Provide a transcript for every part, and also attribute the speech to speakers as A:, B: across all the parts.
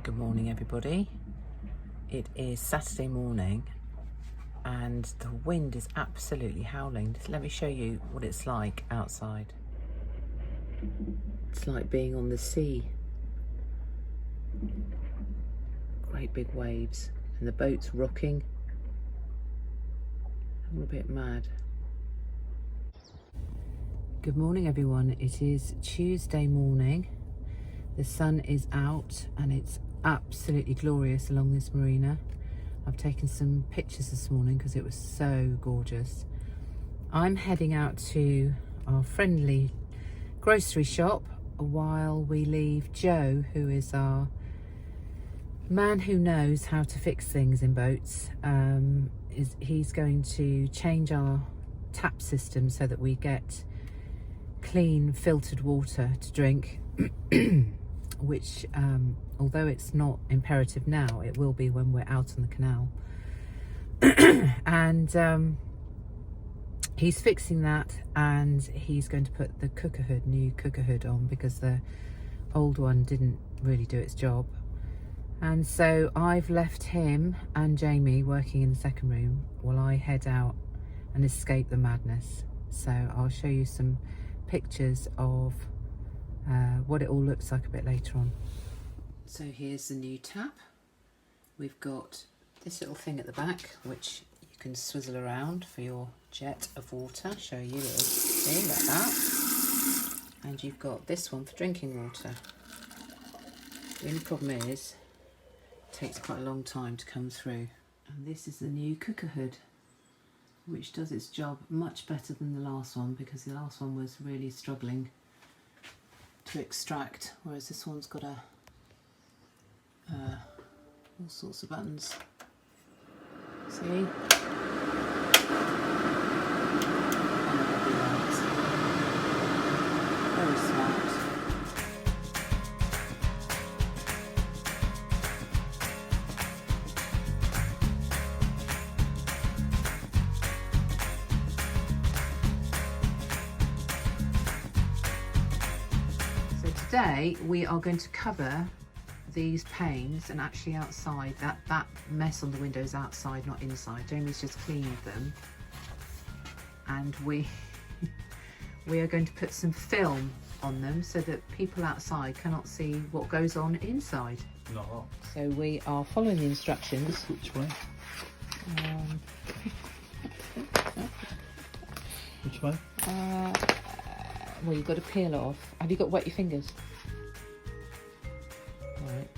A: Good morning, everybody. It is Saturday morning and the wind is absolutely howling. Just let me show you what it's like outside. It's like being on the sea. Great big waves and the boat's rocking. I'm a bit mad. Good morning, everyone. It is Tuesday morning. The sun is out and it's absolutely glorious along this marina. I've taken some pictures this morning because it was so gorgeous. I'm heading out to our friendly grocery shop while we leave Joe, who is our man who knows how to fix things in boats. He's going to change our tap system so that we get clean filtered water to drink which although it's not imperative now, it will be when we're out on the canal. And he's fixing that, and he's going to put the new cooker hood on because the old one didn't really do its job. And so I've left him and Jamie working in the second room while I head out and escape the madness. So I'll show you some pictures of what it all looks like a bit later on. So here's the new tap. We've got this little thing at the back which you can swizzle around for your jet of water. Show you a little thing like that. And you've got this one for drinking water. The only problem is it takes quite a long time to come through. And this is the new cooker hood, which does its job much better than the last one, because the last one was really struggling to extract, whereas this one's got all sorts of buttons. See? Very smart. Today we are going to cover these panes, and actually outside, that mess on the windows outside, not inside. Jamie's just cleaned them, and we are going to put some film on them so that people outside cannot see what goes on inside.
B: No.
A: So we are following the instructions.
B: Which way? Which way?
A: Well, you've got to peel off. Have you got wet your fingers? Right,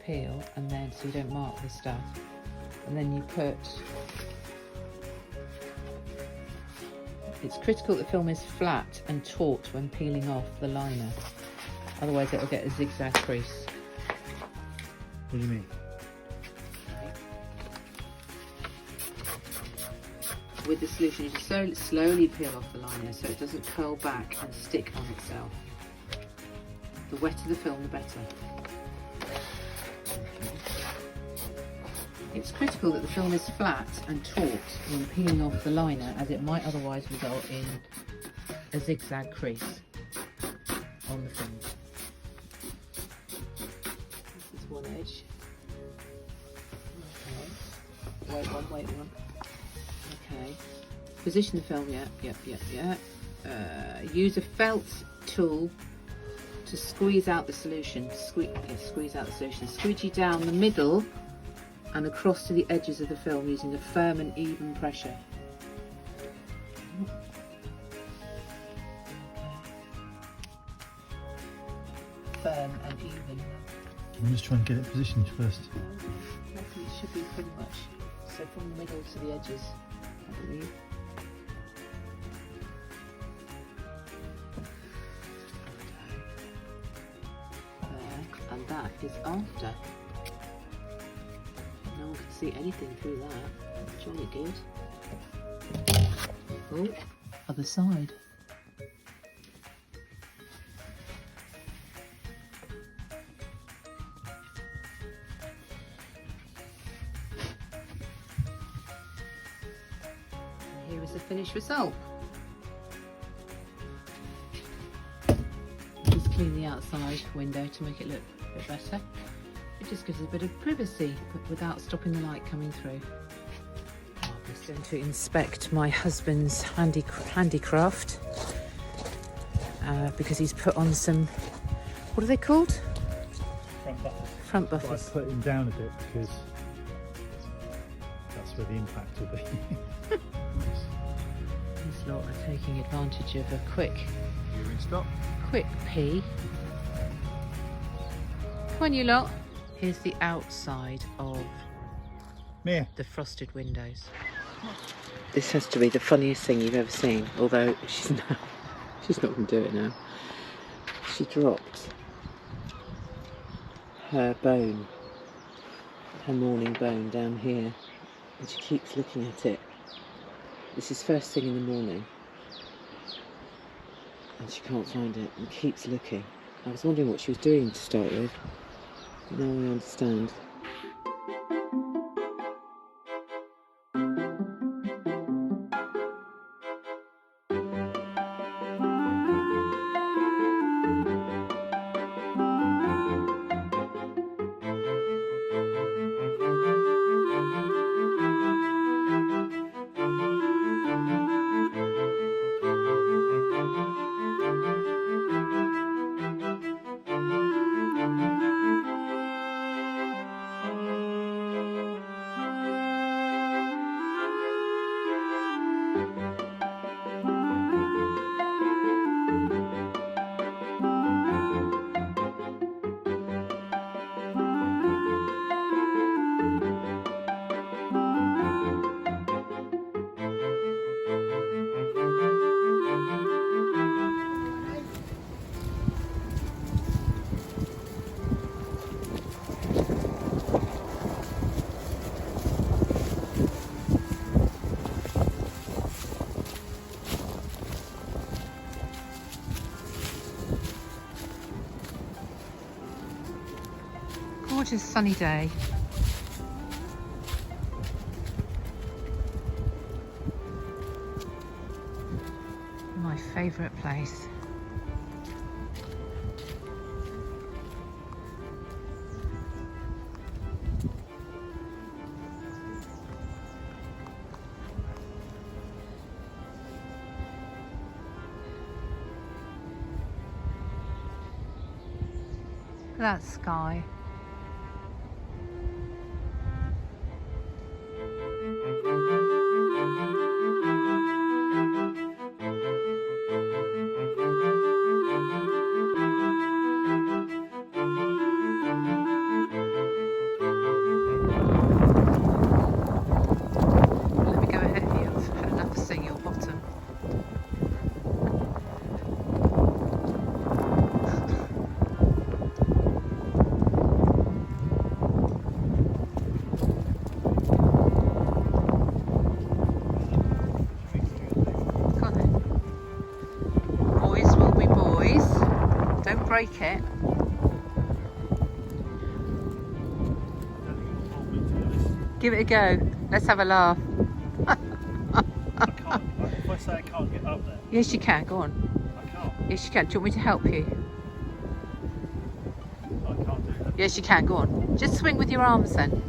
A: peel, and then so you don't mark the stuff. And then you put... It's critical that the film is flat and taut when peeling off the liner. Otherwise it'll get a zigzag crease.
B: What do you mean?
A: With the solution, you just slowly peel off the liner so it doesn't curl back and stick on itself. The wetter the film, the better. It's critical that the film is flat and taut when peeling off the liner, as it might otherwise result in a zigzag crease on the film. This is one edge. Okay. Wait one. Okay, position the film, yeah. Use a felt tool to squeeze out the solution. Squeeze out the solution. Squeegee down the middle and across to the edges of the film using a firm and even pressure. Firm and even.
B: I'm just trying to get it positioned first.
A: I reckon it should be pretty much. So from the middle to the edges, I believe. There, and that is after. No one can see anything through that. Jolly good. Oh, other side. Here is the finished result. Just clean the outside window to make it look a bit better. It just gives a bit of privacy, but without stopping the light coming through. I'm just going to inspect my husband's handicraft because he's put on some, what are they called?
B: Front buffers.
A: Front
B: But
A: buffers.
B: I put him down a bit because that's where the impact will be.
A: These lot are taking advantage of a quick
B: Stop.
A: pee. Come on, you lot. Here's the outside of
B: Mia.
A: the frosted windows. This has to be the funniest thing you've ever seen, although she's not going to do it now. She dropped her bone, her morning bone down here, and she keeps looking at it. This is first thing in the morning, and she can't find it and keeps looking. I was wondering what she was doing to start with. Now I understand. Gorgeous sunny day. My favourite place. Look at that sky. Let me go ahead of you. I've had enough of seeing your bottom. Go on then. Boys will be boys. Don't break it. Give it a go. Let's have a laugh.
B: I can't. If I say I can't get up there,
A: Yes, you can. Go on.
B: I can't.
A: Yes, you can. Do you want me to help you?
B: I can't do that.
A: Yes, you can. Go on. Just swing with your arms then.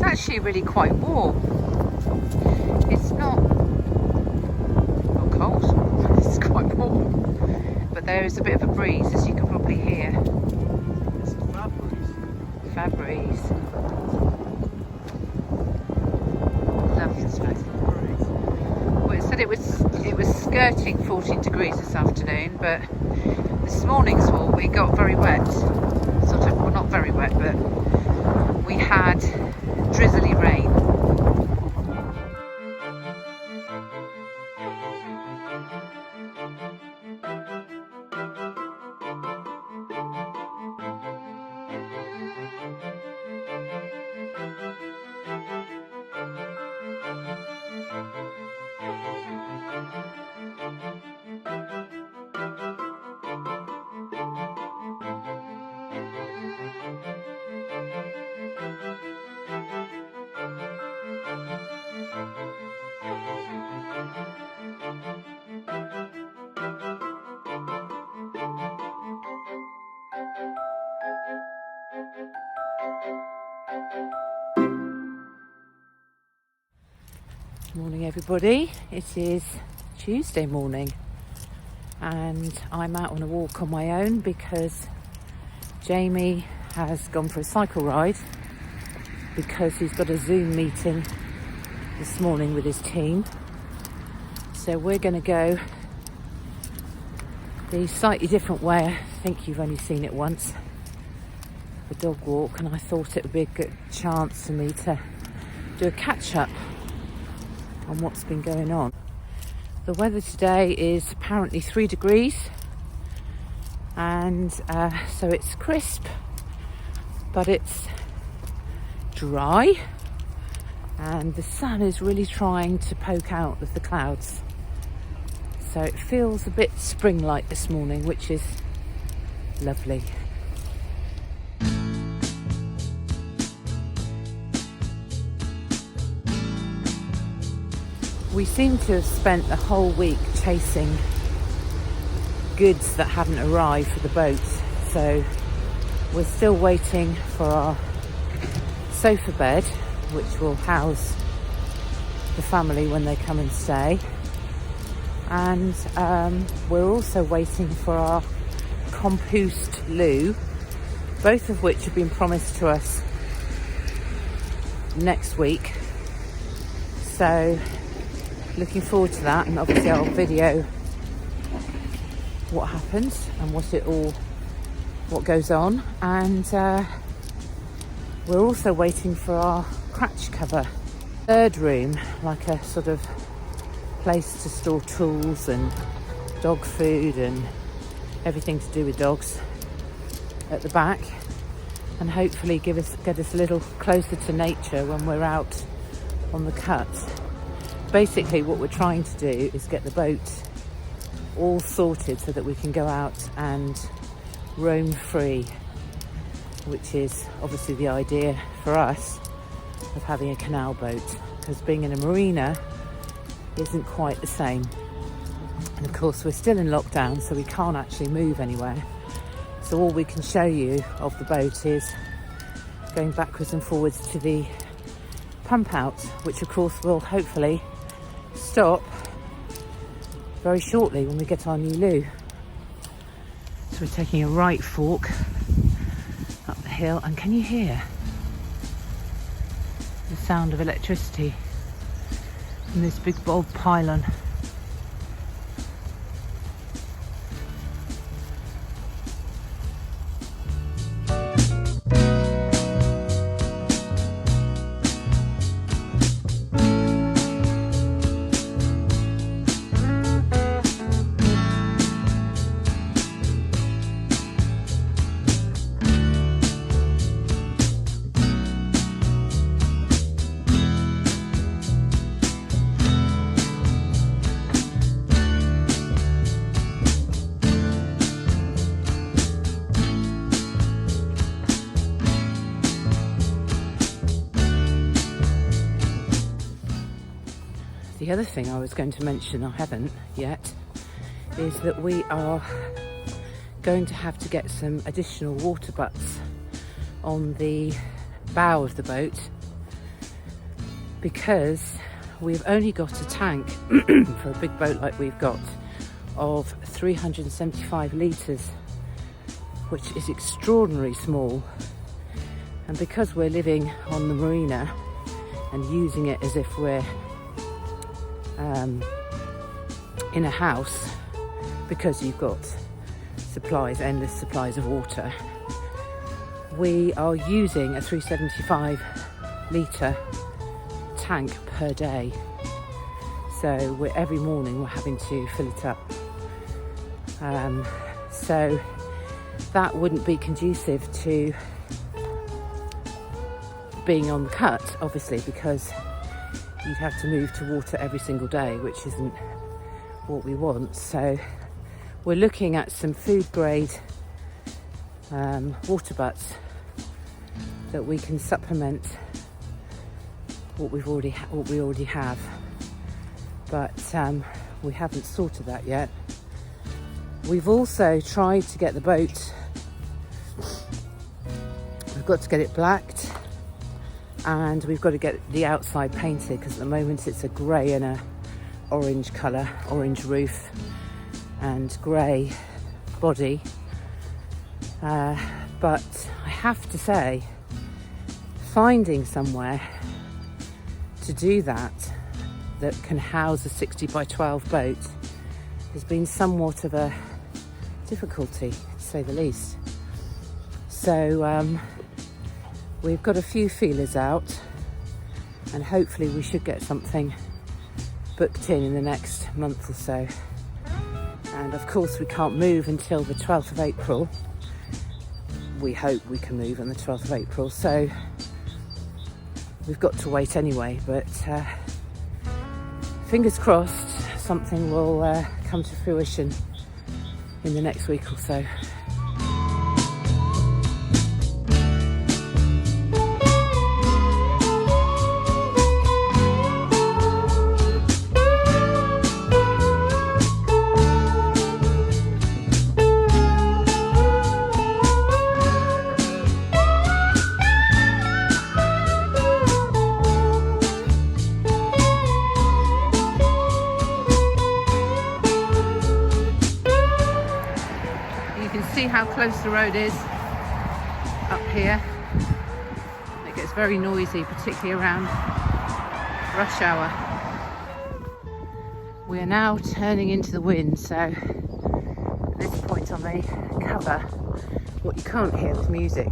A: Actually really quite warm. It's not cold, it's quite warm, but there is a bit of a breeze, as you can probably hear.
B: It's a fab breeze.
A: Fab breeze. skirting 14 degrees this afternoon, but this morning's walk we got very wet. Sort of, well, not very wet, but we had drizzly rain. Morning everybody, it is Tuesday morning and I'm out on a walk on my own because Jamie has gone for a cycle ride because he's got a Zoom meeting this morning with his team. So we're going to go the slightly different way. I think you've only seen it once, the dog walk, and I thought it would be a good chance for me to do a catch up on what's been going on. The weather today is apparently 3 degrees and so it's crisp but it's dry and the sun is really trying to poke out of the clouds, so it feels a bit spring-like this morning, which is lovely. We seem to have spent the whole week chasing goods that hadn't arrived for the boat. So we're still waiting for our sofa bed, which will house the family when they come and stay. And we're also waiting for our compost loo, both of which have been promised to us next week. So looking forward to that, and obviously I'll video what happens and what goes on. And we're also waiting for our cratch cover, third room, like a sort of place to store tools and dog food and everything to do with dogs at the back, and hopefully get us a little closer to nature when we're out on the cut. Basically what we're trying to do is get the boat all sorted so that we can go out and roam free, which is obviously the idea for us of having a canal boat, because being in a marina isn't quite the same. And of course we're still in lockdown, so we can't actually move anywhere, so all we can show you of the boat is going backwards and forwards to the pump out, which of course will hopefully stop very shortly when we get our new loo. So we're taking a right fork up the hill, and can you hear the sound of electricity from this big bulb pylon? The other thing I was going to mention, I haven't yet, is that we are going to have to get some additional water butts on the bow of the boat, because we've only got a tank for a big boat like we've got of 375 litres, which is extraordinarily small. And because we're living on the marina and using it as if we're in a house, because you've got supplies, endless supplies of water, we are using a 375 litre tank per day. So every morning we're having to fill it up. So that wouldn't be conducive to being on the cut, obviously, because you'd have to move to water every single day, which isn't what we want. So we're looking at some food grade water butts that we can supplement what we already have, but we haven't sorted that yet. We've also tried to get the boat, we've got to get it blacked, and we've got to get the outside painted, because at the moment it's a grey and a orange colour, orange roof and grey body. But I have to say, finding somewhere to do that can house a 60 by 12 boat has been somewhat of a difficulty, to say the least. So we've got a few feelers out, and hopefully we should get something booked in the next month or so. And of course we can't move until the 12th of April. We hope we can move on the 12th of April, so we've got to wait anyway, but fingers crossed something will come to fruition in the next week or so. See how close the road is up here. It gets very noisy, particularly around rush hour. We are now turning into the wind, so at this point on the cover, what you can't hear is music.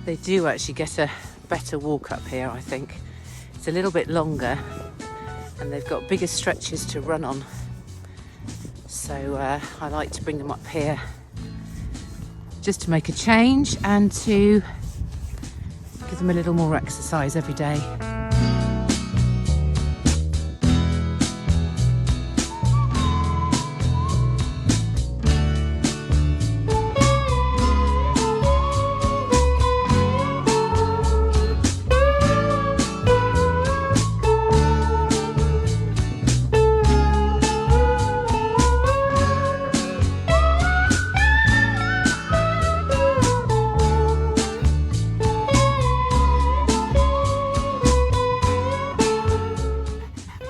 A: They do actually get a better walk up here, I think. It's a little bit longer and they've got bigger stretches to run on. So I like to bring them up here just to make a change and to give them a little more exercise every day.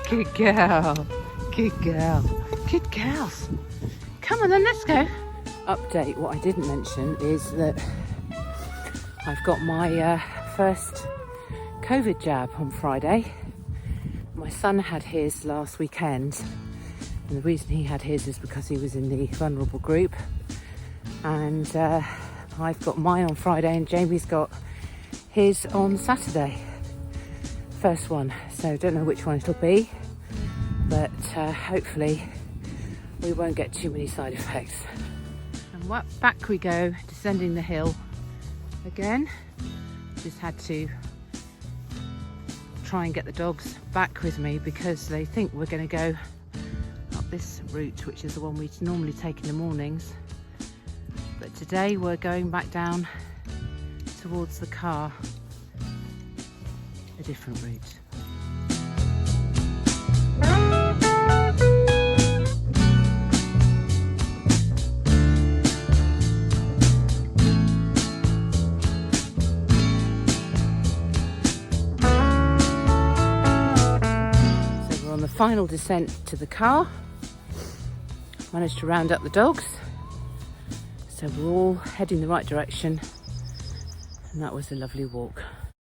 A: Good girl, good girl, good girls. Come on then, let's go. Update, what I didn't mention is that I've got my first COVID jab on Friday. My son had his last weekend, and the reason he had his is because he was in the vulnerable group. And I've got mine on Friday and Jamie's got his on Saturday. First one, so don't know which one it'll be, but hopefully we won't get too many side effects. And back we go, descending the hill again. Just had to try and get the dogs back with me because they think we're going to go up this route, which is the one we normally take in the mornings. But today we're going back down towards the car, a different route. Final descent to the car. Managed to round up the dogs, so we're all heading the right direction, and that was a lovely walk.